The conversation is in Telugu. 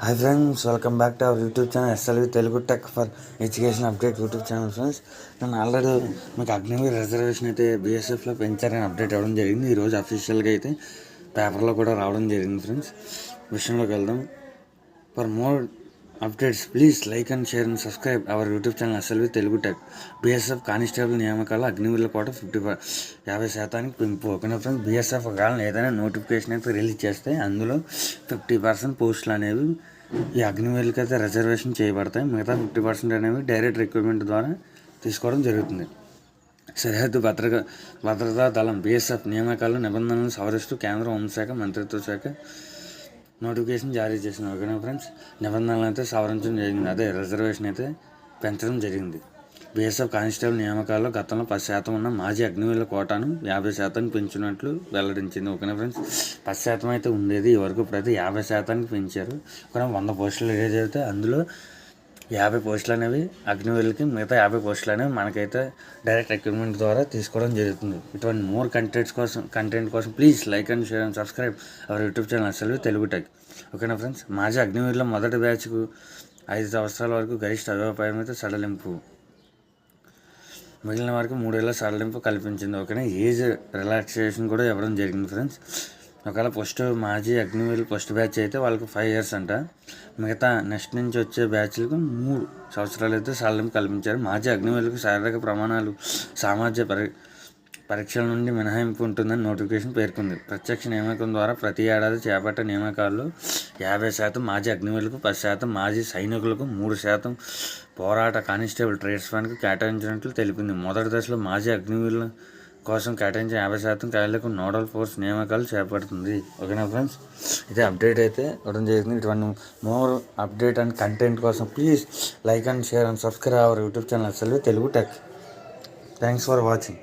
Hi friends, welcome back to our YouTube channel SLV Telugu tech for education update YouTube channel. Friends, నేను ఆల్రెడీ మీకు అగ్నివీర్ రిజర్వేషన్ అయితే బీఎస్ఎఫ్లో పెంచారని అప్డేట్ అవ్వడం జరిగింది. ఈరోజు అఫీషియల్గా అయితే పేపర్లో కూడా రావడం జరిగింది. ఫ్రెండ్స్, విషయంలోకి వెళ్దాం. For more updates please like and share and subscribe our YouTube channel SLV Telugu tech. BSF constable నియామకాలు అగ్నివీర్ల కోట 50% పెంపు. ఓకేనా ఫ్రెండ్స్, బీఎస్ఎఫ్ కాలం ఏదైనా నోటిఫికేషన్ అయితే రిలీజ్ చేస్తే అందులో 50% పోస్టులు అనేవి ఈ అగ్నివీర్లకి అయితే రిజర్వేషన్ చేయబడతాయి. మిగతా 50% అనేవి డైరెక్ట్ రిక్రూట్మెంట్ ద్వారా తీసుకోవడం జరుగుతుంది. సరిహద్దు భద్రతా దళం బీఎస్ఎఫ్ నియామకాలు నిబంధనలను సవరిస్తూ కేంద్ర హోంశాఖ మంత్రిత్వ శాఖ నోటిఫికేషన్ జారీ చేసింది. ఓకేనా ఫ్రెండ్స్, నిబంధనలు అయితే సవరించడం జరిగింది. అదే రిజర్వేషన్ అయితే పెంచడం జరిగింది. బీఎస్ఎఫ్ కానిస్టేబుల్ నియామకాల్లో గతంలో 10% ఉన్న మాజీ అగ్నివీర్ల కోటాను 50% పెంచినట్లు వెల్లడించింది. ఓకేనా ఫ్రెండ్స్, 10% అయితే ఉండేది, ఈ వరకు ప్రతి 50% పెంచారు. ఒక 100 పోస్టులు రిలీజ్ అయితే అందులో 50 పోస్టులు అనేవి అగ్నివీర్లకి, మిగతా 50 పోస్టులు అనేవి మనకైతే డైరెక్ట్ రిక్రూట్మెంట్ ద్వారా తీసుకోవడం జరుగుతుంది. ఇటువంటి మోర్ కంటెంట్ కోసం please like and share and subscribe our YouTube channel SLV Telugu tech. ఓకేనా ఫ్రెండ్స్, మాజీ అగ్నివీర్ల మొదటి బ్యాచ్కు 5 సంవత్సరాల వరకు గరిష్ట అభిప్రాయం సడలింపు, మిగిలిన వారికి 3 ఏళ్ల సడలింపు కల్పించింది. ఓకేనా, ఏజ్ రిలాక్సేషన్ కూడా ఇవ్వడం జరిగింది. ఫ్రెండ్స్, ఒకవేళ మాజీ అగ్నివీర్లు ఫస్ట్ బ్యాచ్ అయితే వాళ్ళకి 5 years అంట. మిగతా నెక్స్ట్ నుంచి వచ్చే బ్యాచ్లకు 3 సంవత్సరాలు అయితే సడలింపు కల్పించారు. మాజీ అగ్నివీర్లకు శారీరక ప్రమాణాలు, సామాజిక పరీక్షల నుండి మినహాయింపు ఉంటుందని నోటిఫికేషన్ పేర్కొంది. ప్రత్యక్ష నియామకం ద్వారా ప్రతి ఏడాది చేపట్టే నియామకాల్లో 50% మాజీ అగ్నివీర్లకు, 10% మాజీ సైనికులకు, 3% పోరాట కానిస్టేబుల్ ట్రేడ్స్మెన్కు కేటాయించినట్లు తెలిపింది. మొదటి దశలో మాజీ అగ్నివీర్ల కోసం కేటాయించిన 50% ఖాళీలకు నోడల్ ఫోర్స్ నియామకాలు చేపడుతుంది. ఓకేనా ఫ్రెండ్స్, ఇదే అప్డేట్ అయితే ఇవ్వడం జరిగింది. ఇటువంటి మోర్ అప్డేట్ అండ్ కంటెంట్ కోసం please like and share and subscribe our YouTube channel SLV Telugu tech. Thanks for watching.